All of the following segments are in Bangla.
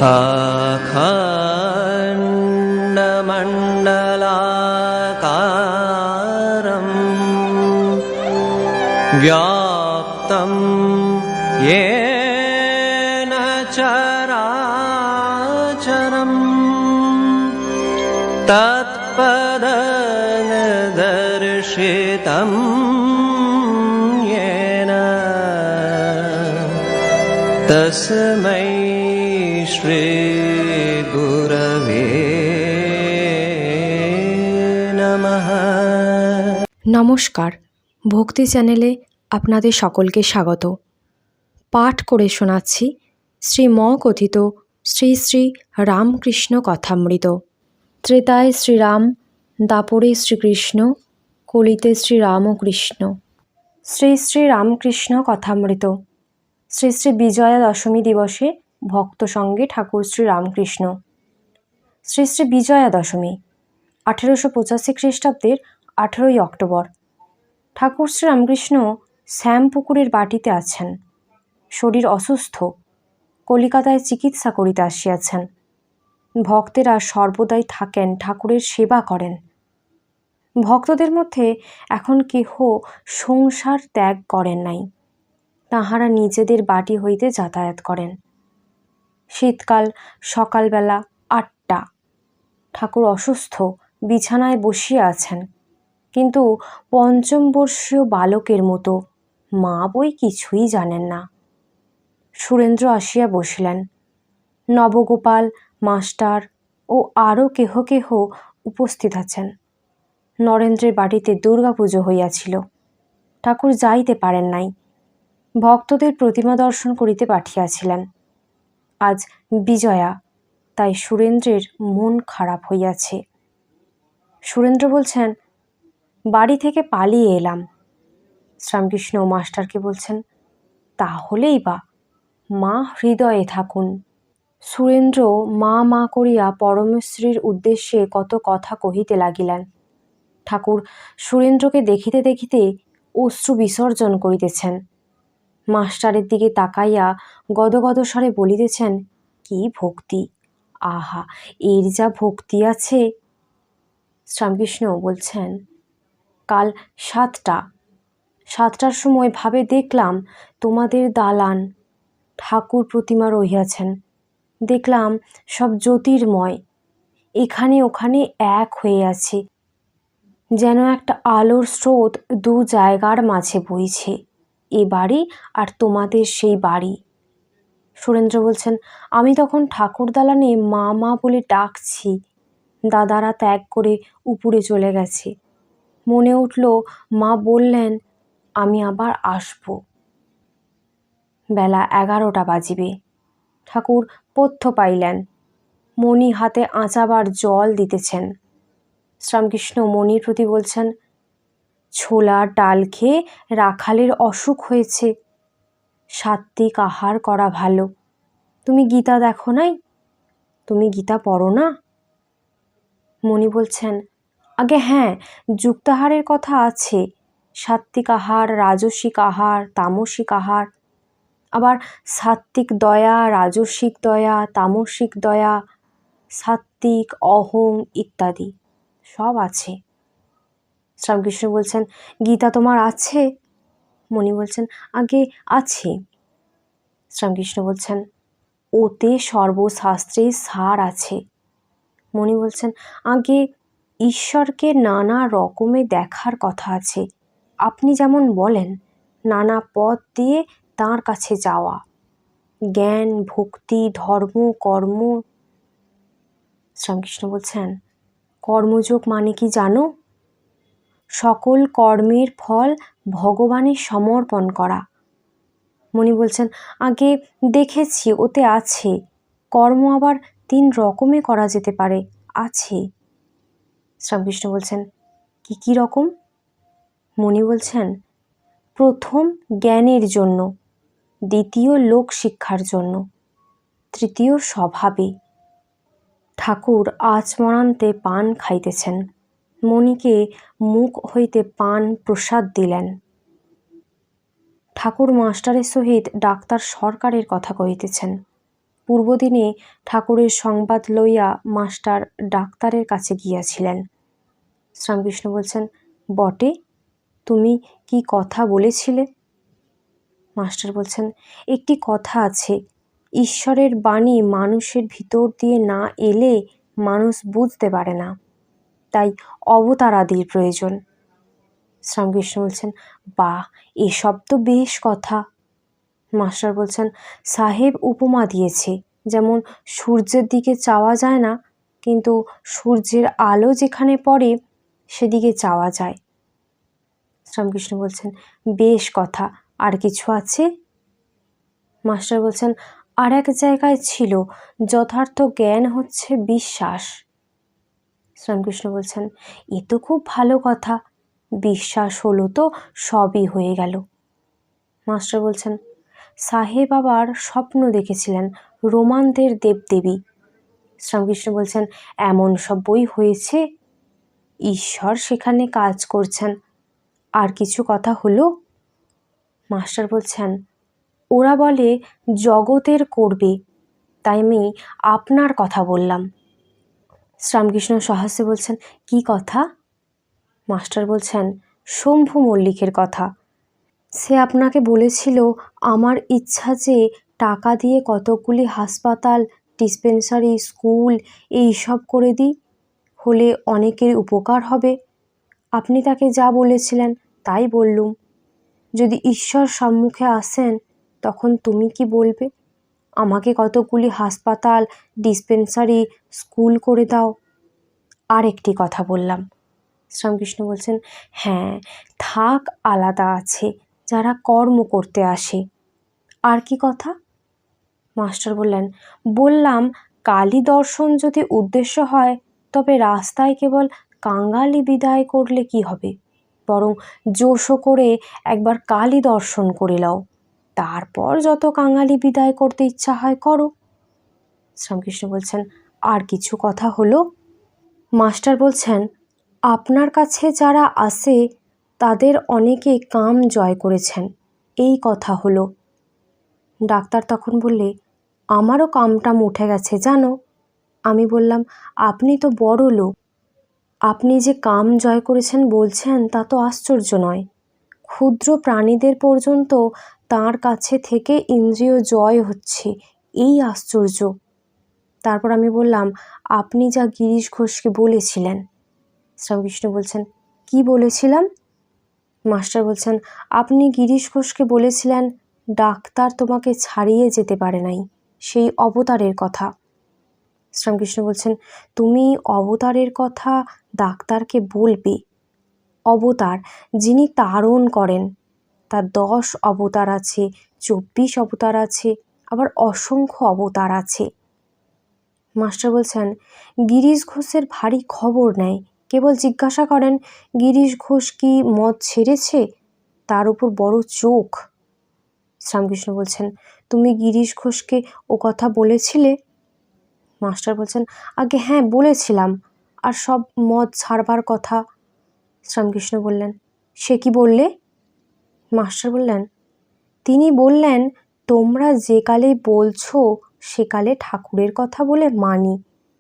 अखण्डमण्डलाकारं व्याप्तं येन चराचरं तत्पदनिदर्शितं येन तस्मै श्री गुरवे नमः। নমস্কার, ভক্তি চ্যানেলে আপনাদের সকলকে স্বাগত। পাঠ করে শোনাচ্ছি শ্রীম কথিত শ্রী শ্রী রামকৃষ্ণ কথামৃত। ত্রেতায় শ্রীরাম, দাপরে শ্রীকৃষ্ণ, কলিতে শ্রীরামকৃষ্ণ। শ্রী শ্রী রামকৃষ্ণ কথামৃত। শ্রী শ্রী বিজয়া দশমী দিবসে ভক্ত সঙ্গে ঠাকুর শ্রী রামকৃষ্ণ। শ্রী শ্রী বিজয়া দশমী 1885 খ্রিস্টাব্দের 18ই অক্টোবর। ঠাকুর শ্রী রামকৃষ্ণ শ্যামপুকুরের বাটিতে আছেন। শরীর অসুস্থ, কলিকাতায় চিকিৎসা করিতে আসিয়াছেন। ভক্তেরা সর্বদাই থাকেন, ঠাকুরের সেবা করেন। ভক্তদের মধ্যে এখন কেহ সংসার ত্যাগ করেন নাই, তাহারা নিজেদের বাটি হইতে যাতায়াত করেন। শীতকাল, সকালবেলা 8টা। ঠাকুর অসুস্থ, বিছানায় বসিয়া আছেন, কিন্তু পঞ্চম বর্ষীয় বালকের মতো, মা বই কিছুই জানেন না। সুরেন্দ্র আসিয়া বসিলেন। নবগোপাল, মাস্টার ও আরও কেহ কেহ উপস্থিত আছেন। নরেন্দ্রের বাড়িতে দুর্গাপুজো হইয়াছিল, ঠাকুর যাইতে পারেন নাই। ভক্তদের প্রতিমা দর্শন করিতে পাঠিয়াছিলেন। আজ বিজয়া, তাই সুরেন্দ্রের মন খারাপ হইয়াছে। সুরেন্দ্র বলছেন, বাড়ি থেকে পালিয়ে এলাম। শ্রীরামকৃষ্ণ মাস্টারকে বলছেন, তাহলেই বা, মা হৃদয়ে থাকুন। সুরেন্দ্র মা মা করিয়া পরমেশ্বরীর উদ্দেশ্যে কত কথা কহিতে লাগিলেন। ঠাকুর সুরেন্দ্রকে দেখিতে দেখিতে অশ্রু বিসর্জন করিতেছেন। মাস্টারের দিকে তাকাইয়া গদগদ স্বরে বলিতেছেন, কি ভক্তি! আহা, এর যা ভক্তি আছে! শ্রীরামকৃষ্ণ বলছেন, কাল 7টার সময় ভাবে দেখলাম তোমাদের দালান, ঠাকুর প্রতিমা রহিয়াছেন। দেখলাম সব জ্যোতির্ময়, এখানে ওখানে এক হয়ে আছে, যেন একটা আলোর স্রোত দু জায়গার মাঝে বইছে, এ বাড়ি আর তোমাদের সেই বাড়ি। সুরেন্দ্র বলছেন, আমি তখন ঠাকুর দালানে মা মা বলে ডাকছি, দাদারা ত্যাগ করে উপরে চলে গেছে। মনে উঠল মা বললেন আমি আবার আসব। বেলা 11টা বাজিবে। ঠাকুর পথ্য পাইলেন। মণি হাতে আঁচাবার জল দিতেছেন। শ্রীরামকৃষ্ণ মণির প্রতি বলছেন, ছোলার ডাল খেয়ে রাখালের অসুখ হয়েছে, সাত্ত্বিক আহার করা ভালো। তুমি গীতা দেখো নাই? তুমি গীতা পড়ো না? মণি বলছেন, আগে হ্যাঁ, যুক্তাহারের কথা আছে, সাত্ত্বিক আহার, রাজসিক আহার, তামসিক আহার, আবার সাত্ত্বিক দয়া, রাজসিক দয়া, তামসিক দয়া, সাত্ত্বিক, অহং ইত্যাদি সব আছে। শ্রীরামকৃষ্ণ বলছেন, গীতা তোমার আছে? মণি বলছেন, আগে আছে। শ্রীরামকৃষ্ণ বলছেন, ওতে সর্বশাস্ত্রের সার আছে। মণি বলছেন, আগে ঈশ্বরকে নানা রকমে দেখার কথা আছে, আপনি যেমন বলেন, নানা পথ দিয়ে তাঁর কাছে যাওয়া, জ্ঞান, ভক্তি, ধর্ম, কর্ম। শ্রীরামকৃষ্ণ বলছেন, কর্মযোগ মানে কি জানো? সকল কর্মের ফল ভগবানের সমর্পণ করা। মণি বলছেন, আগে দেখেছি ওতে আছে, কর্ম আবার 3 রকমে করা যেতে পারে, আছে। শ্রীরামকৃষ্ণ বলছেন, কি কি রকম? মণি বলছেন, প্রথম জ্ঞানের জন্য, দ্বিতীয় লোক শিক্ষার জন্য, তৃতীয় স্বভাবে। ঠাকুর আচমনান্তে পান খাইতেছেন। মণিকে মুখ হইতে পান প্রসাদ দিলেন। ঠাকুর মাস্টারের সহিত ডাক্তার সরকারের কথা কহিতেছেন। পূর্বদিনে ঠাকুরের সংবাদ লইয়া মাস্টার ডাক্তারের কাছে গিয়াছিলেন। শ্রীরামকৃষ্ণ বলছেন, বটে, তুমি কি কথা বলেছিলে? মাস্টার বলছেন, একটি কথা আছে, ঈশ্বরের বাণী মানুষের ভিতর দিয়ে না এলে মানুষ বুঝতে পারে না, তাই অবতারাদির প্রয়োজন। শ্রীরামকৃষ্ণ বলছেন, বাহ, এসব তো বেশ কথা। মাস্টার বলছেন, সাহেব উপমা দিয়েছে, যেমন সূর্যের দিকে চাওয়া যায় না, কিন্তু সূর্যের আলো যেখানে পড়ে সেদিকে চাওয়া যায়। শ্রীরামকৃষ্ণ বলছেন, বেশ কথা, আর কিছু আছে? মাস্টার বলছেন, আর এক জায়গায় ছিল, যথার্থ জ্ঞান হচ্ছে বিশ্বাস। শ্রীরামকৃষ্ণ বলছেন, এ তো খুব ভালো কথা, বিশ্বাস হলো তো সবই হয়ে গেল। মাস্টার বলছেন, সাহেব আবার স্বপ্ন দেখেছিলেন রোমানদের দেবদেবী। শ্রীরামকৃষ্ণ বলছেন, এমন সব বই হয়েছে, ঈশ্বর সেখানে কাজ করছেন। আর কিছু কথা হলো? মাস্টার বলছেন, ওরা বলে জগতের করবে, তাই আমি আপনার কথা বললাম। শ্রীরামকৃষ্ণ সহাস্যে বলছেন, কি কথা? মাস্টার বলছেন, শম্ভু মল্লিকের কথা। সে আপনাকে বলেছিল আমার ইচ্ছা যে টাকা দিয়ে কতকগুলি হাসপাতাল, ডিসপেন্সারি, স্কুল এই সব করে দিই, হলে অনেকের উপকার হবে। আপনি তাকে যা বলেছিলেন তাই বললুম। যদি ঈশ্বর সম্মুখে আসেন তখন তুমি কি বলবে? আমাকে কতকগুলি হাসপাতাল, ডিসপেন্সারি, স্কুল করে দাও। আর একটি কথা বললাম। শ্রীরামকৃষ্ণ বলছেন, হ্যাঁ, থাক আলাদা আছে, যারা কর্ম করতে আসে। আর কি কথা? মাস্টার বললাম কালী দর্শন যদি উদ্দেশ্য হয় তবে রাস্তায় কেবল কাঙালি বিদায় করলে কি হবে, বরং জোশো করে একবার কালী দর্শন করে নাও, তারপর যত কাঙালি বিদায় করতে ইচ্ছা হয় করো। শ্রীরামকৃষ্ণ বলছেন, আর কিছু কথা হলো? মাস্টার বলছেন, আপনার কাছে যারা আসে তাদের অনেকে কাম জয় করেছেন, এই কথা হলো। ডাক্তার তখন বললে, আমারও কামটাম উঠে গেছে জানো। আমি বললাম, আপনি তো বড় লোক, আপনি যে কাম জয় করেছেন বলছেন তা তো আশ্চর্য নয়। ক্ষুদ্র প্রাণীদের পর্যন্ত তার কাছে থেকে ইন্দ্রিয় জয় হচ্ছে, এই আশ্চর্য। তারপর আমি বললাম, আপনি যা গিরিশ ঘোষকে বলেছিলেন। শ্রীরামকৃষ্ণ বলছেন, কি বলেছিলাম? মাস্টার বলছেন, আপনি গিরিশ ঘোষকে বলেছিলেন ডাক্তার তোমাকে ছাড়িয়ে যেতে পারে নাই, সেই অবতারের কথা। শ্রীরামকৃষ্ণ বলছেন, তুমি অবতারের কথা ডাক্তারকে বলবে? অবতার যিনি তারণ করেন, তার 10 অবতার আছে, 24 অবতার আছে, আবার অসংখ্য অবতার আছে। মাস্টার বলছেন, গিরিশ ঘোষের ভারী খবর নেয়, কেবল জিজ্ঞাসা করেন গিরিশ ঘোষ কি মদ ছেড়েছে, তার উপর বড় চোখ। শ্রীরামকৃষ্ণ বলছেন, তুমি গিরিশ ঘোষকে ও কথা বলেছিলে? মাস্টার বলছেন, আগে হ্যাঁ বলেছিলাম, আর সব মদ ছাড়বার কথা। শ্রীরামকৃষ্ণ বললেন, সে কি বললে? মাস্টার বললেন, তিনি বললেন তোমরা যে কালে বলছো সেকালে ঠাকুরের কথা বলে মানি,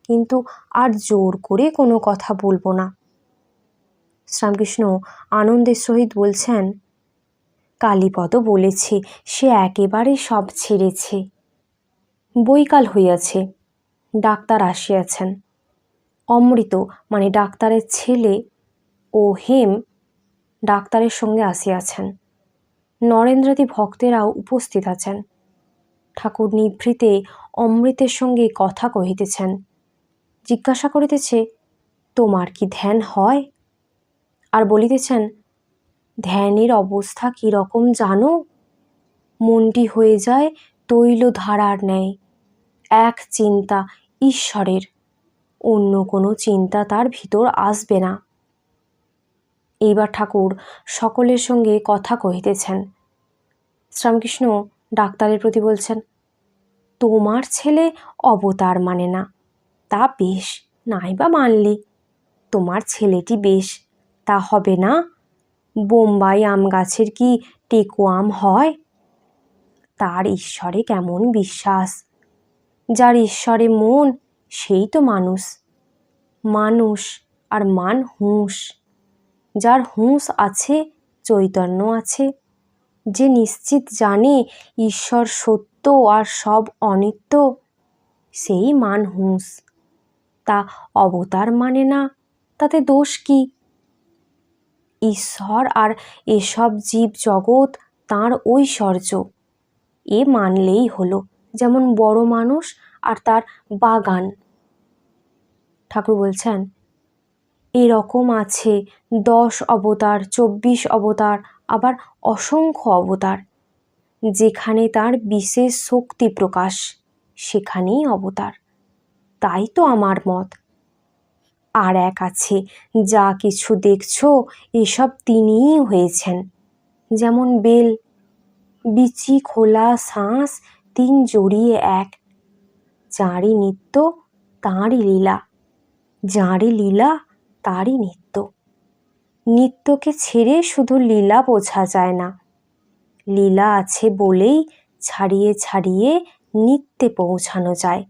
কিন্তু আর জোর করে কোনো কথা বলবো না। শ্রীরামকৃষ্ণ আনন্দের সহিত বলছেন, কালীপদ বলেছে সে একেবারে সব ছেড়েছে। বৈকাল হইয়াছে, ডাক্তার আসিয়াছেন। অমৃত মানে ডাক্তারের ছেলে ও হেম ডাক্তারের সঙ্গে আসিয়াছেন। নরেন্দ্রাদি ভক্তেরাও উপস্থিত আছেন। ঠাকুর নিভৃতে অমৃতের সঙ্গে কথা কহিতেছেন। জিজ্ঞাসা করিতেছে, তোমার কি ধ্যান হয়? আর বলিতেছেন, ধ্যানের অবস্থা কীরকম জানো? মনটি হয়ে যায় তৈল ধারার ন্যায়, এক চিন্তা ঈশ্বরের, অন্য কোনো চিন্তা তার ভিতর আসবে না। এইবার ঠাকুর সকলের সঙ্গে কথা কহিতেছেন। শ্রীরামকৃষ্ণ ডাক্তারের প্রতি বলছেন, তোমার ছেলে অবতার মানে না, তা বেশ, নাই বা মানলি, তোমার ছেলেটি বেশ, তা হবে না? বোম্বাই আম গাছের কি টেকো আম হয়? তার ঈশ্বরে কেমন বিশ্বাস! যার ঈশ্বরে মন সেই তো মানুষ। মানুষ আর মান হুঁশ। যার হুঁশ আছে, চৈতন্য আছে, যে নিশ্চিত জানে ঈশ্বর সত্য আর সব অনিত্য, সেই মান হুঁশ। তা অবতার মানে না, তাতে দোষ কি? ঈশ্বর আর এসব জীব জগৎ তাঁর ঐশ্বর্য, এ মানলেই হলো। যেমন বড় মানুষ আর তার বাগান। ঠাকুর বলছেন এরকম আছে 10 অবতার, 24 অবতার, আবার অসংখ্য অবতার। যেখানে তার বিশেষ শক্তি প্রকাশ, সেখানেই অবতার। তাই তো আমার মত। আর এক আছে, যা কিছু দেখছো এসব তিনিই হয়েছেন। যেমন বেল, বিচি খোলা শ্বাস 3 জড়িয়ে এক। যাঁরই নিত্য তাঁরই লীলা, যাঁরই লীলা তাঁরই নিত্য। নিত্যকে ছেড়ে শুধু লীলা বোঝা যায় না। লীলা আছে বলেই ছাড়িয়ে ছাড়িয়ে নিত্যে পৌঁছানো যায়।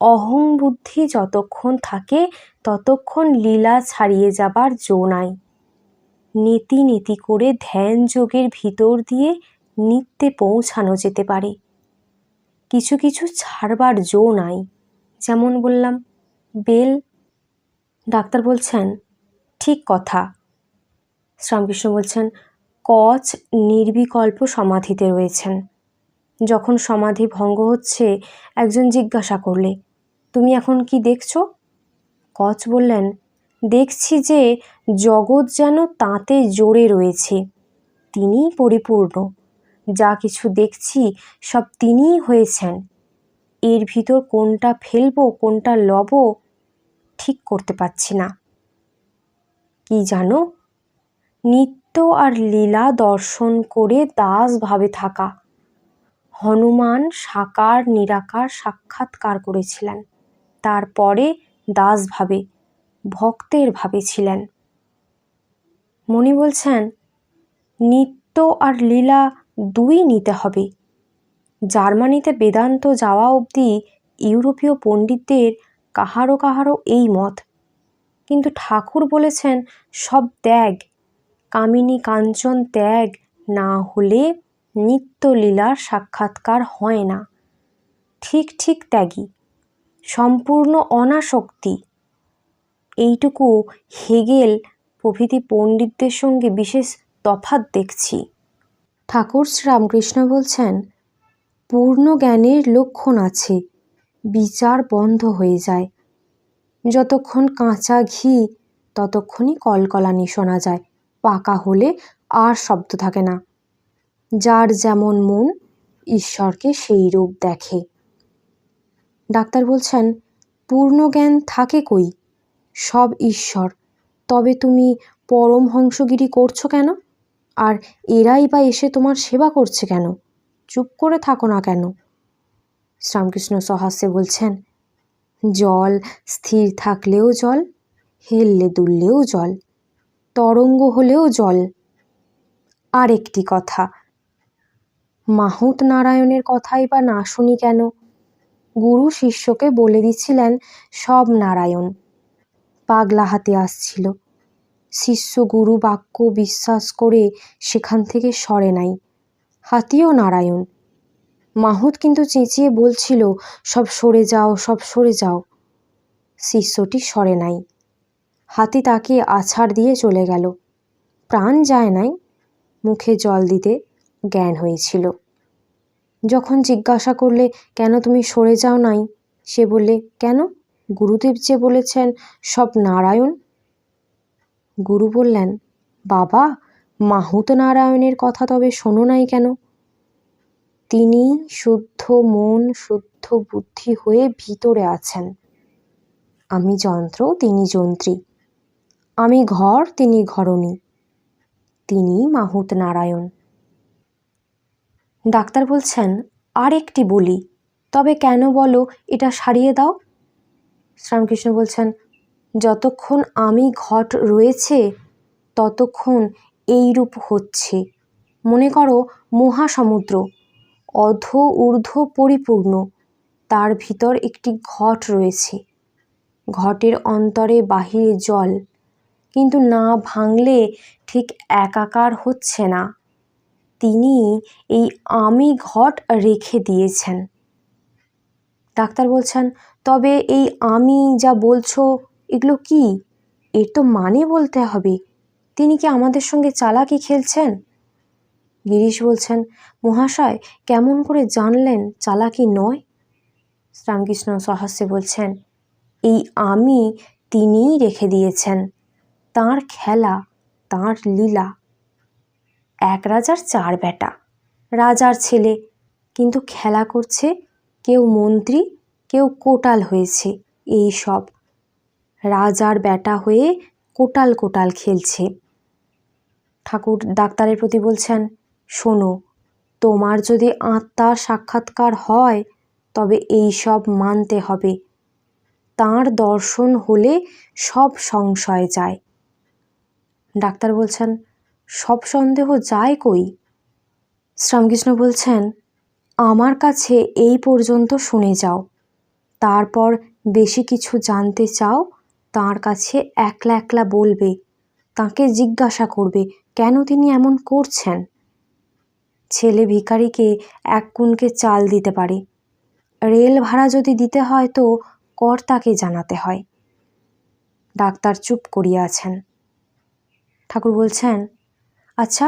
অহং বুদ্ধি যতক্ষণ থাকে ততক্ষণ লীলা ছাড়িয়ে যাবার জো নাই। নীতি নীতি করে ধ্যান যোগের ভিতর দিয়ে নিত্যে পৌঁছানো যেতে পারে। কিছু কিছু ছাড়বার জো নাই। যেমন বললাম বেল। ডাক্তার বলছেন ঠিক কথা। শ্রীরামকৃষ্ণ বলছেন কচ নির্বিকল্প সমাধিতে রয়েছেন। যখন সমাধি ভঙ্গ হচ্ছে, একজন জিজ্ঞাসা করলে, তুমি এখন কি দেখছো? কচ বললেন, দেখছি যে জগৎ যেন তাঁতে জোরে রয়েছে, তিনিই পরিপূর্ণ। যা কিছু দেখছি সব তিনিই হয়েছেন। এর ভিতর কোনটা ফেলবো কোনটা লব ঠিক করতে পারছি না। কি জানো, নিত্য আর লীলা দর্শন করে দাস ভাবে থাকা। হনুমান সাকার নিরাকার সাক্ষাৎকার করেছিলেন, তারপরে দাস ভাবে, ভক্তের ভাবে ছিলেন। মণি বলছেন নিত্য আর লীলা দুই নিতে হবে। জার্মানিতে বেদান্ত যাওয়া অবধি ইউরোপীয় পণ্ডিতদের কাহারো কাহারো এই মত। কিন্তু ঠাকুর বলেছেন সব ত্যাগ, কামিনী কাঞ্চন ত্যাগ না হলে নিত্য লীলার সাক্ষাৎকার হয় না। ঠিক ঠিক ত্যাগী, সম্পূর্ণ অনাসক্তি। এইটুকু হেগেল প্রভৃতি পণ্ডিতদের সঙ্গে বিশেষ তফাৎ দেখছি। ঠাকুর শ্রীরামকৃষ্ণ বলছেন পূর্ণ জ্ঞানের লক্ষণ আছে, বিচার বন্ধ হয়ে যায়। যতক্ষণ কাঁচা ঘি ততক্ষণই কলকলানি শোনা যায়, পাকা হলে আর শব্দ থাকে না। যার যেমন মন ঈশ্বরকে সেই রূপ দেখে। ডাক্তার বলছেন পূর্ণ জ্ঞান থাকে কই? সব ঈশ্বর, তবে তুমি পরমহংসগিরি করছো কেন? আর এরাই বা এসে তোমার সেবা করছে কেন? চুপ করে থাকো না কেন? শ্রীরামকৃষ্ণ সহাস্যে বলছেন জল স্থির থাকলেও জল, হেললে দুললেও জল, তরঙ্গ হলেও জল। আর একটি কথা, মাহুত নারায়ণের কথাই বা না শুনি কেন? গুরু শিষ্যকে বলে দিচ্ছিলেন সব নারায়ণ। পাগলা হাতে আসছিল। শিষ্য গুরু বাক্য বিশ্বাস করে সেখান থেকে সরে নাই। হাতিও নারায়ণ। মাহুত কিন্তু চেঁচিয়ে বলছিল সব সরে যাও, সব সরে যাও। শিষ্যটি সরে নাই। হাতি তাকে আছাড় দিয়ে চলে গেল। প্রাণ যায় নাই, মুখে জল দিতে জ্ঞান হয়েছিল। যখন জিজ্ঞাসা করলে কেন তুমি সরে যাও নাই, সে বললে কেন, গুরুদেব যে বলেছেন সব নারায়ণ। গুরু বললেন বাবা, মাহুত নারায়ণের কথা তবে শোনো নাই কেন? তিনি শুদ্ধ মন শুদ্ধ বুদ্ধি হয়ে ভিতরে আছেন। আমি যন্ত্র, তিনি যন্ত্রী। আমি ঘর, তিনি ঘরণী। তিনি মাহুত নারায়ণ। ডাক্তার বলছেন আর একটি বলি, তবে কেন বলো, এটা সারিয়ে দাও। শ্রীরামকৃষ্ণ বলছেন যতক্ষণ আমি ঘট রয়েছে ততক্ষণ এই রূপ হচ্ছে। মনে করো মহাসমুদ্র, অধ ঊর্ধ্ব পরিপূর্ণ, তার ভিতর একটি ঘট রয়েছে। ঘটের অন্তরে বাহিরে জল, কিন্তু না ভাঙলে ঠিক একাকার হচ্ছে না। তিনি এই আমি ঘট রেখে দিয়েছেন। ডাক্তার বলছেন, তবে এই আমি যা বলছো এগুলো কি? এর তো মানে বলতে হবে। তিনি কি আমাদের সঙ্গে চালাকি খেলছেন? গিরিশ বলছেন, মহাশয় কেমন করে জানলেন চালাকি নয়? রামকৃষ্ণ সহাস্যে বলছেন, এই আমি তিনিই রেখে দিয়েছেন। তাঁর খেলা, তাঁর লীলা। এক রাজার 4 বেটা, রাজার ছেলে, কিন্তু খেলা করছে, কেউ মন্ত্রী, কেউ কোটাল হয়েছে। এই সব রাজার বেটা হয়ে কোটাল কোটাল খেলছে। ঠাকুর ডাক্তারের প্রতি বলছেন, শোনো, তোমার যদি আত্মার সাক্ষাৎকার হয় তবে এই সব মানতে হবে। তাঁর দর্শন হলে সব সংশয় যায়। ডাক্তার বলছেন, সব সন্দেহ যায় কই? শ্রীরামকৃষ্ণ বলছেন, আমার কাছে এই পর্যন্ত শুনে যাও, তারপর বেশি কিছু জানতে চাও তাঁর কাছে একলা একলা বলবে, তাকে জিজ্ঞাসা করবে কেন তিনি এমন করছেন। ছেলে ভিখারিকে 1 কুনকে চাল দিতে পারে, রেল ভাড়া যদি দিতে হয় তো কর্তাকে জানাতে হয়। ডাক্তার চুপ করিয়া আছেন। ঠাকুর বলছেন, আচ্ছা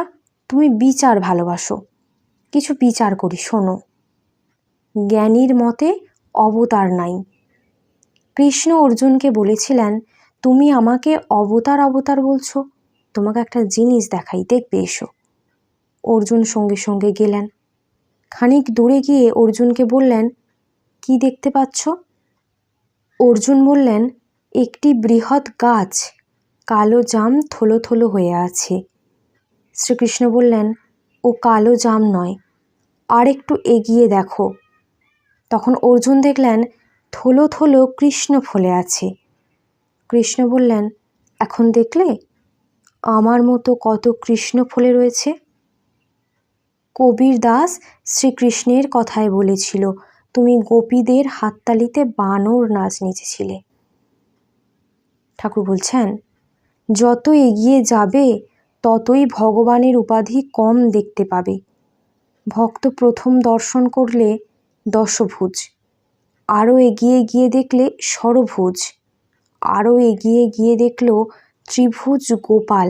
তুমি বিচার ভালোবাসো, কিছু বিচার করি শোনো। জ্ঞানীর মতে অবতার নাই। কৃষ্ণ অর্জুনকে বলেছিলেন, তুমি আমাকে অবতার অবতার বলছো, তোমাকে একটা জিনিস দেখাই, দেখবে এসো। অর্জুন সঙ্গে সঙ্গে গেলেন। খানিক দূরে গিয়ে অর্জুনকে বললেন, কি দেখতে পাচ্ছ? অর্জুন বললেন, একটি বৃহৎ গাছ, কালো জাম থলো থলো হয়ে আছে। শ্রীকৃষ্ণ বললেন, ও কালো জাম নয়, আর একটু এগিয়ে দেখো। তখন অর্জুন দেখলেন থলো থলো কৃষ্ণ ফলে আছে। কৃষ্ণ বললেন, এখন দেখলে আমার মতো কত কৃষ্ণ ফলে রয়েছে। কবির দাস শ্রীকৃষ্ণের কথায় বলেছিল, তুমি গোপীদের হাততালিতে বানর নাচ নেচেছিলে। ঠাকুর বলছেন, যত এগিয়ে যাবে ততই ভগবানের উপাধি কম দেখতে পাবে। ভক্ত প্রথম দর্শন করলে দশভুজ, আরও এগিয়ে গিয়ে দেখলে ষড়ভুজ, আরও এগিয়ে গিয়ে দেখল ত্রিভুজ গোপাল।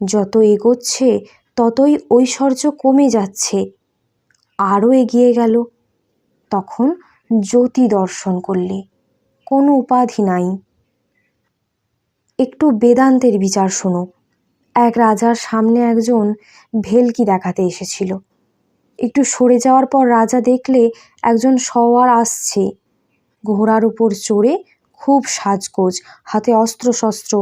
যত এগোচ্ছে ততই ঐশ্বর্য কমে যাচ্ছে। আরও এগিয়ে গেল, তখন জ্যোতি দর্শন করলে, কোনো উপাধি নাই। একটু বেদান্তের বিচার শোনো। এক রাজার সামনে একজন ভেলকি দেখাতে এসেছিল। একটু সরে যাওয়ার পর রাজা দেখলে একজন সওয়ার আসছে, ঘোড়ার উপর চড়ে, খুব সাজগোজ, হাতে অস্ত্রশস্ত্র।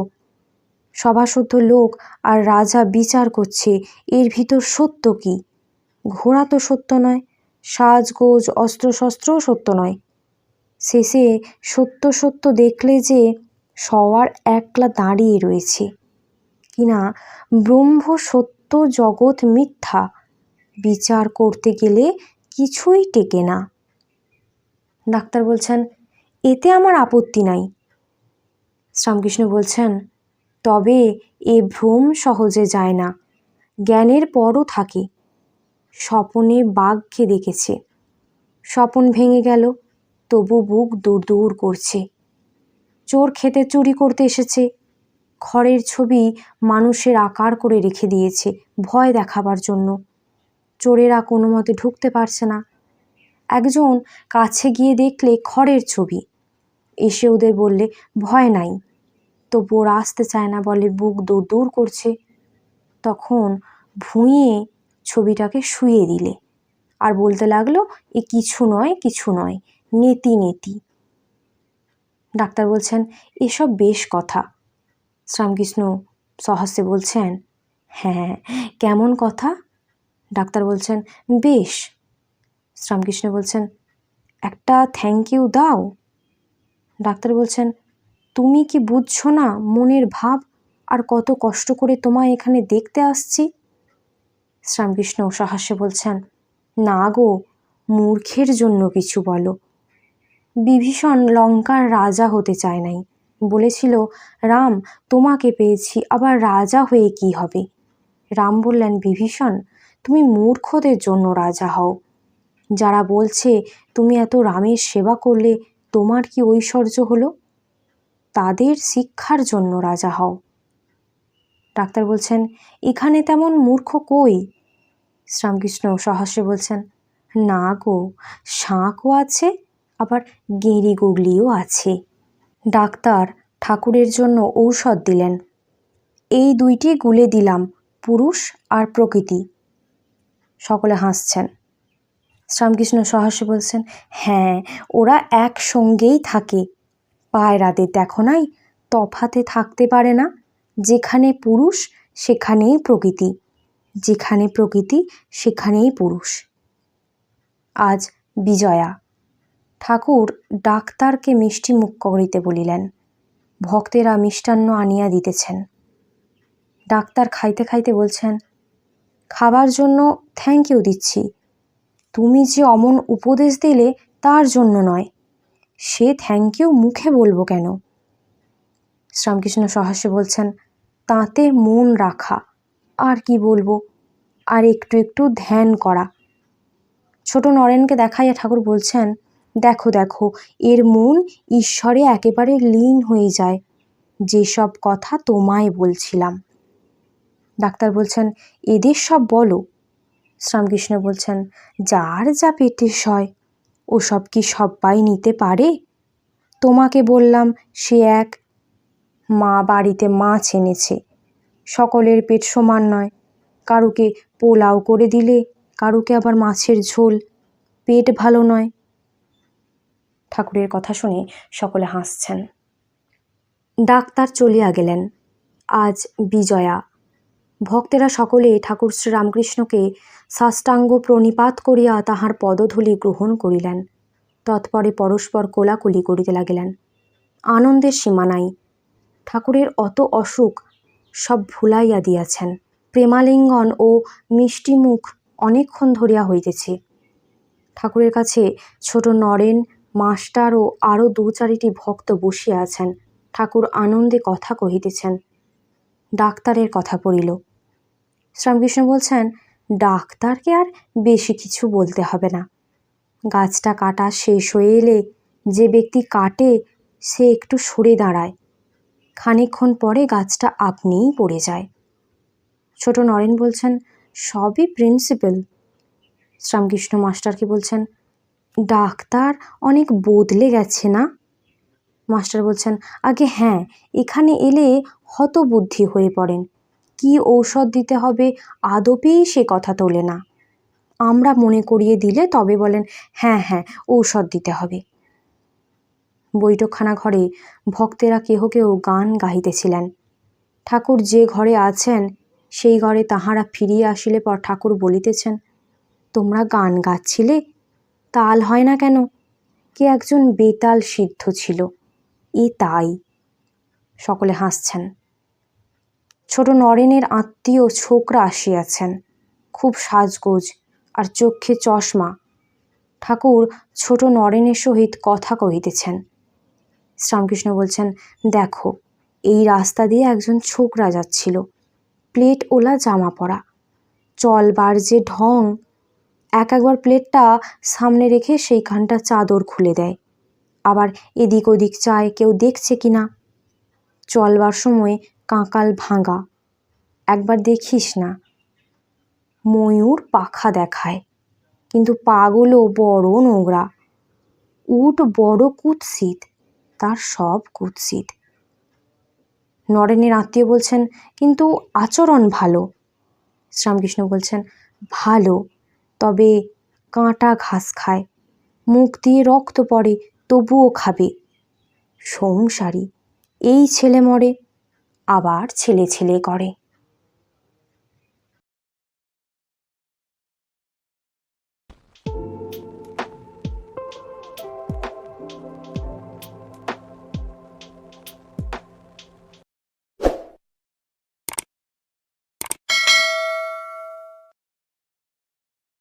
সভাসুদ্ধ লোক আর রাজা বিচার করছে এর ভিতর সত্য কি। ঘোড়া তো সত্য নয়, সাজগোজ অস্ত্রশস্ত্রও সত্য নয়। শেষে সত্য সত্য দেখলে যে সওয়ার একলা দাঁড়িয়ে রয়েছে, কিনা ব্রহ্ম সত্য জগৎ মিথ্যা, বিচার করতে গেলে কিছুই টেকে না। ডাক্তার বলছেন, এতে আমার আপত্তি নাই। শ্রীরামকৃষ্ণ বলছেন, তবে এ ভ্রম সহজে যায় না, জ্ঞানের পরও থাকে। স্বপনে বাঘকে দেখেছে, স্বপন ভেঙে গেল, তবু বুক দূর দূর করছে। চোর খেতে চুরি করতে এসেছে, খড়ের ছবি মানুষের আকার করে রেখে দিয়েছে ভয় দেখাবার জন্য। চোরেরা কোনো মতে ঢুকতে পারছে না। একজন কাছে গিয়ে দেখলে খড়ের ছবি, এসে ওদের বললে ভয় নাই, তবু ওরা আসতে চায় না, বলে বুক দূর দূর করছে। তখন ভুঁইয়ে ছবিটাকে শুইয়ে দিলে আর বলতে লাগলো, এ কিছু নয়, কিছু নয়, নেতি নেতি। ডাক্তার বলছেন, এসব বেশ কথা। শ্রীরামকৃষ্ণ সহাস্যে বলছেন, হ্যাঁ কেমন কথা? ডাক্তার বলছেন, বেশ। শ্রীরামকৃষ্ণ বলছেন, একটা থ্যাংক ইউ দাও। ডাক্তার বলছেন, তুমি কি বুঝছো না মনের ভাব, আর কত কষ্ট করে তোমায় এখানে দেখতে আসছি। শ্রীরামকৃষ্ণ সহাস্যে বলছেন, না গো, মূর্খের জন্য কিছু বলো, বিভীষণ লঙ্কার রাজা হতে চায় নাই, বলেছিল, রাম, তোমাকে পেয়েছি, আবার রাজা হয়ে কি হবে? রাম বললেন, বিভীষণ, তুমি মূর্খদের জন্য রাজা হও। যারা বলছে তুমি এত রামের সেবা করলে তোমার কি ঐশ্বর্য হলো, তাদের শিক্ষার জন্য রাজা হও। ডাক্তার বলছেন, এখানে তেমন মূর্খ কই? শ্রীরামকৃষ্ণ সহাস্যে বলছেন, না গো, শাঁকও আছে, আবার গেঁড়ি গুগলিও আছে। ডাক্তার ঠাকুরের জন্য ঔষধ দিলেন। এই দুইটি গুলে দিলাম, পুরুষ আর প্রকৃতি। সকলে হাসছেন। শ্রীরামকৃষ্ণ সহাস্যে বলছেন, হ্যাঁ, ওরা একসঙ্গেই থাকে। পায়রাদের দেখো নাই, তফাতে থাকতে পারে না। যেখানে পুরুষ সেখানেই প্রকৃতি, যেখানে প্রকৃতি সেখানেই পুরুষ। আজ বিজয়া। ঠাকুর ডাক্তারকে মিষ্টি মুখ করিতে বলিলেন। ভক্তেরা মিষ্টান্ন আনিয়া দিতেছেন। ডাক্তার খাইতে খাইতে বলছেন, খাবার জন্য থ্যাংক ইউ দিচ্ছি, তুমি যে অমন উপদেশ দিলে তার জন্য নয়। সে থ্যাংক ইউ মুখে বলবো কেন? শ্রীরামকৃষ্ণ সহাস্যে বলছেন, তাতে মন রাখা, আর কি বলবো, আর একটু একটু ধ্যান করা। ছোট নরেনকে দেখাইয়া ঠাকুর বলছেন, দেখো দেখো, এর মন ঈশ্বরে একেবারে লীন হয়ে যায়, যেসব কথা তোমায় বলছিলাম। ডাক্তার বলছেন, এদের সব বলো। শ্রীরামকৃষ্ণ বলছেন, যার যা পেটে সয়, ওসব কি সবাই নিতে পারে? তোমাকে বললাম সে এক। মা বাড়িতে মাছ এনেছে, সকলের পেট সমান নয়। কারুকে পোলাও করে দিলে, কারুকে আবার মাছের ঝোল, পেট ভালো নয়। ঠাকুরের কথা শুনে সকলে হাসছেন। ডাক্তার চলিয়া গেলেন। আজ বিজয়া। ভক্তেরা সকলে ঠাকুর শ্রীরামকৃষ্ণকে সাষ্টাঙ্গ প্রণিপাত করিয়া তাহার পদধূলি গ্রহণ করিলেন। তৎপরে পরস্পর কোলাকুলি করিতে লাগিলেন। আনন্দের সীমা নাই। ঠাকুরের অত অসুখ সব ভুলাইয়া দিয়াছেন। প্রেমালিঙ্গন ও মিষ্টিমুখ অনেকক্ষণ ধরিয়া হইতেছে। ঠাকুরের কাছে ছোট নরেন, মাস্টার ও আরও 2-4টি ভক্ত বসিয়া আছেন। ঠাকুর আনন্দে কথা কহিতেছেন। ডাক্তারের কথা পড়িল। শ্রীরামকৃষ্ণ বলছেন, ডাক্তারকে আর বেশি কিছু বলতে হবে না। গাছটা কাটা শেষ হয়ে এলে যে ব্যক্তি কাটে সে একটু সরে দাঁড়ায়, খানিকক্ষণ পরে গাছটা আপনিই পড়ে যায়। ছোট নরেন বলছেন, সবই প্রিন্সিপাল। শ্রীরামকৃষ্ণ মাস্টারকে বলছেন, ডাক্তার অনেক বদলে গেছে না? মাস্টার বলছেন, আগে হ্যাঁ, এখানে এলে হতবুদ্ধি হয়ে পড়েন। কি ঔষধ দিতে হবে আদপেই সে কথা তোলে না। আমরা মনে করিয়ে দিলে তবে বলেন, হ্যাঁ হ্যাঁ, ঔষধ দিতে হবে। বৈঠকখানা ঘরে ভক্তেরা কেহ কেউ গান গাহিতেছিলেন। ঠাকুর যে ঘরে আছেন সেই ঘরে তাহারা ফিরিয়া আসিলে পর ঠাকুর বলিতেছেন, তোমরা গান গাচ্ছিলে, তাল হয় না কেন? কে একজন বেতাল সিদ্ধ ছিল, এ তাই। সকলে হাসছেন। ছোট নরেনের আত্মীয় ছোকরা আসিয়াছেন, খুব সাজগোজ আর চক্ষে চশমা। ঠাকুর ছোট নরেনের সহিত কথা কহিতেছেন। শ্রীরামকৃষ্ণ বলছেন, দেখো, এই রাস্তা দিয়ে একজন ছোকরা যাচ্ছিল, প্লেট ওলা জামা পরা, চলবার যে ঢং, একবার প্লেটটা সামনে রেখে সেইখানটা চাদর খুলে দেয়, আবার এদিক ওদিক চায় কেউ দেখছে কিনা। চলবার সময় কাঁকাল ভাঙা, একবার দেখিস না। ময়ূর পাখা দেখায়, কিন্তু পাগুলো বড় নোংরা। উট বড় কুৎসিত, তার সব কুৎসিত। নরেনের আত্মীয় বলছেন, কিন্তু আচরণ ভালো। শ্রীরামকৃষ্ণ বলছেন, ভালো, তবে কাঁটা ঘাস খায়, মুখ দিয়ে রক্ত পড়ে, তবুও খাবে। সংসারী, এই ছেলে মরে, আবার ছেলে ছেলে করে।